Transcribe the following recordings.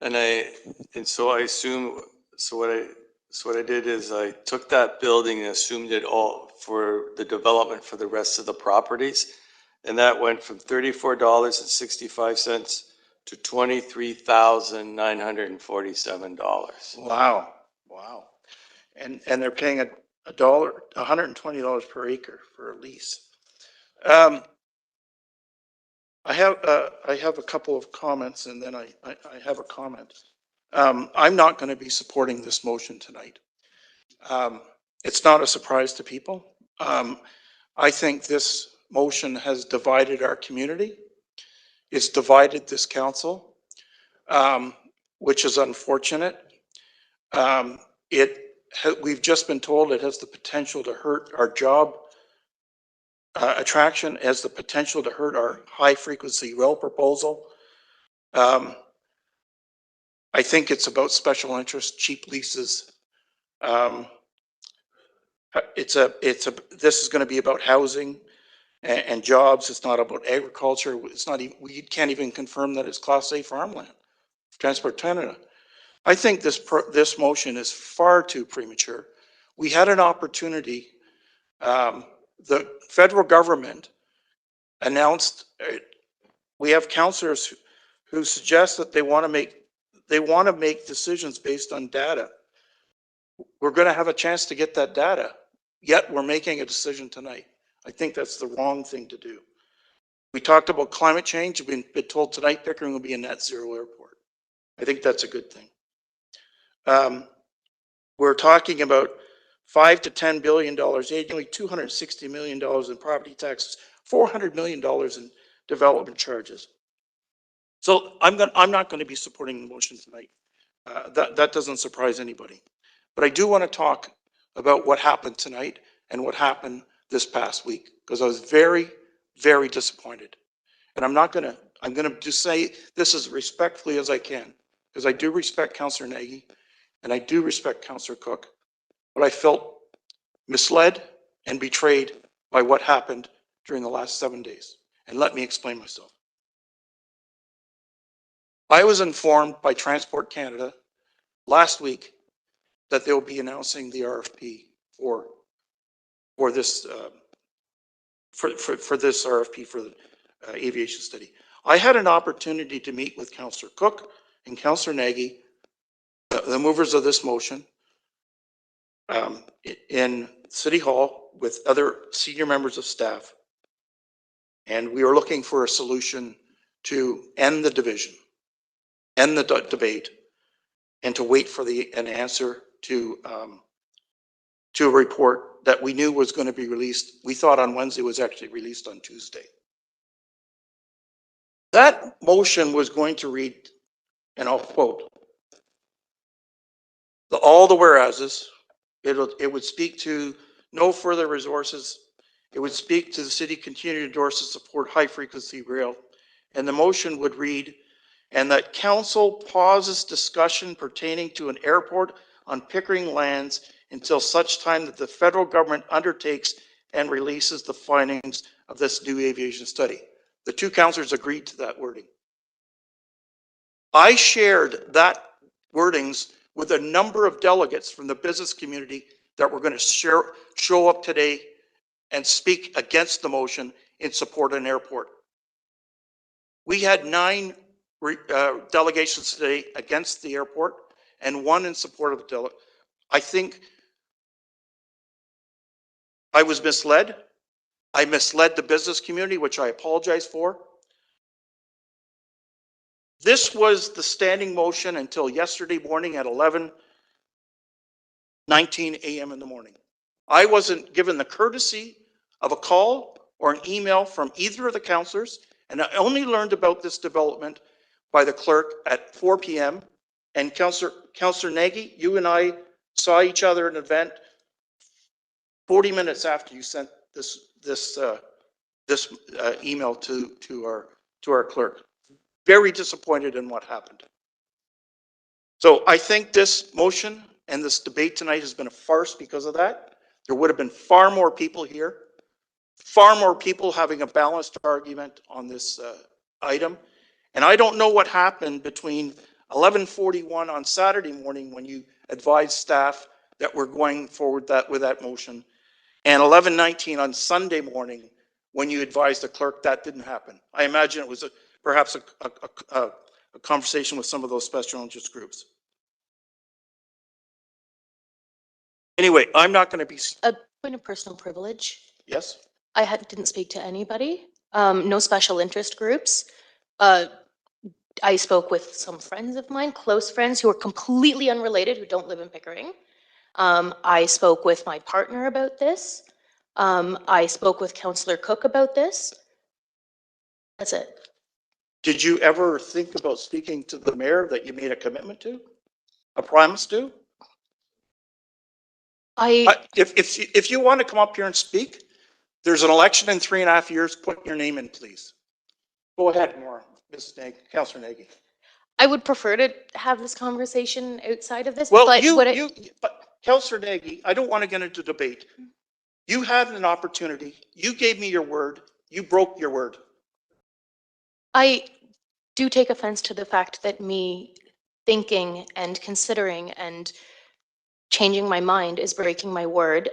And so I assume, so what I did is I took that building and assumed it all for the development for the rest of the properties. And that went from $34.65 to $23,947. Wow. Wow. And they're paying $120 per acre for a lease. I have a couple of comments and then I have a comment. I'm not going to be supporting this motion tonight. It's not a surprise to people. I think this motion has divided our community. It's divided this council, which is unfortunate. We've just been told it has the potential to hurt our job attraction, has the potential to hurt our high frequency rail proposal. I think it's about special interest, cheap leases. This is going to be about housing and jobs. It's not about agriculture. It's not even, we can't even confirm that it's Class A farmland, Transport Canada. I think this motion is far too premature. We had an opportunity. The federal government announced, we have councillors who suggest that they want to make decisions based on data. We're going to have a chance to get that data, yet we're making a decision tonight. I think that's the wrong thing to do. We talked about climate change. We've been told tonight Pickering will be a net zero airport. I think that's a good thing. We're talking about $5 to $10 billion annually, $260 million in property taxes, $400 million in development charges. So I'm not going to be supporting the motion tonight. That doesn't surprise anybody. But I do want to talk about what happened tonight and what happened this past week, because I was very, very disappointed. And I'm going to just say this as respectfully as I can, because I do respect Councillor Nagy and I do respect Councillor Cook, but I felt misled and betrayed by what happened during the last 7 days. And let me explain myself. I was informed by Transport Canada last week that they'll be announcing the RFP for this RFP for the aviation study. I had an opportunity to meet with Councillor Cook and Councillor Nagy, the movers of this motion, in City Hall with other senior members of staff. And we were looking for a solution to end the division, end the debate, and to wait for an answer to a report that we knew was going to be released. We thought on Wednesday, was actually released on Tuesday. That motion was going to read, and I'll quote, all the whereases. It would speak to no further resources. It would speak to the city continue to endorse and support high frequency rail. And the motion would read, and that council pauses discussion pertaining to an airport on Pickering lands until such time that the federal government undertakes and releases the findings of this new aviation study. The two councillors agreed to that wording. I shared that wordings with a number of delegates from the business community that were going to show up today and speak against the motion in support of an airport. We had 9 delegations today against the airport and 1 in support of the delegate. I think I was misled. I misled the business community, which I apologize for. This was the standing motion until yesterday morning at 11:19 a.m. in the morning. I wasn't given the courtesy of a call or an email from either of the councillors, and I only learned about this development by the clerk at 4 p.m. And Councillor Nagy, you and I saw each other at an event 40 minutes after you sent this email to our clerk. Very disappointed in what happened. So I think this motion and this debate tonight has been a farce because of that. There would have been far more people here, far more people having a balanced argument on this item. And I don't know what happened between 11:41 on Saturday morning when you advised staff that we're going forward with that motion, and 11:19 on Sunday morning when you advised the clerk that didn't happen. I imagine it was perhaps a conversation with some of those special interest groups. Anyway, I'm not going to be. A point of personal privilege. Yes? Didn't speak to anybody, no special interest groups. I spoke with some friends of mine, close friends who are completely unrelated, who don't live in Pickering. I spoke with my partner about this. I spoke with Councillor Cook about this. That's it. Did you ever think about speaking to the mayor that you made a commitment to? A promise to? If you want to come up here and speak, there's an election in 3.5 years. Put your name in, please. Go ahead, Maura. Mrs. Nagy, Councillor Nagy. I would prefer to have this conversation outside of this. Well, but Councillor Nagy, I don't want to get into debate. You had an opportunity. You gave me your word. You broke your word. I do take offense to the fact that me thinking and considering and changing my mind is breaking my word.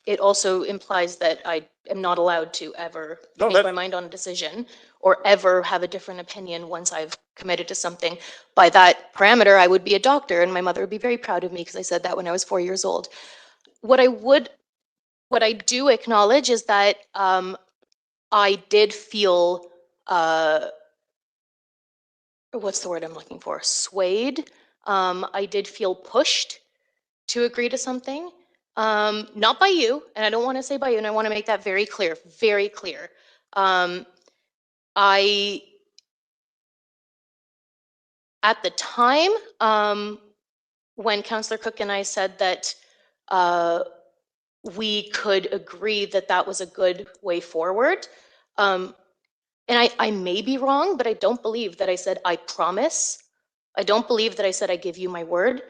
It also implies that I am not allowed to ever change my mind on a decision or ever have a different opinion once I've committed to something. By that parameter, I would be a doctor, and my mother would be very proud of me because I said that when I was 4 years old. What I do acknowledge is that I did feel, what's the word I'm looking for? Swayed. I did feel pushed to agree to something, not by you, and I don't want to say by you, and I want to make that very clear, very clear. At the time, when Councillor Cook and I said that we could agree that that was a good way forward, and I may be wrong, but I don't believe that I said, I promise. I don't believe that I said, I give you my word.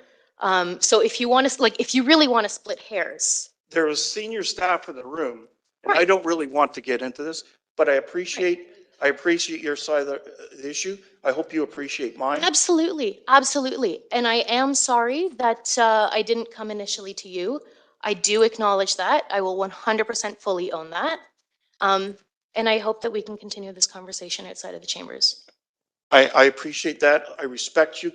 So if you want to, if you really want to split hairs. There was senior staff in the room, and Right. I don't really want to get into this, but I appreciate your side of the issue. I hope you appreciate mine. Absolutely, absolutely. And I am sorry that I didn't come initially to you. I do acknowledge that. I will 100% fully own that. And I hope that we can continue this conversation outside of the chambers. I appreciate that. I respect you,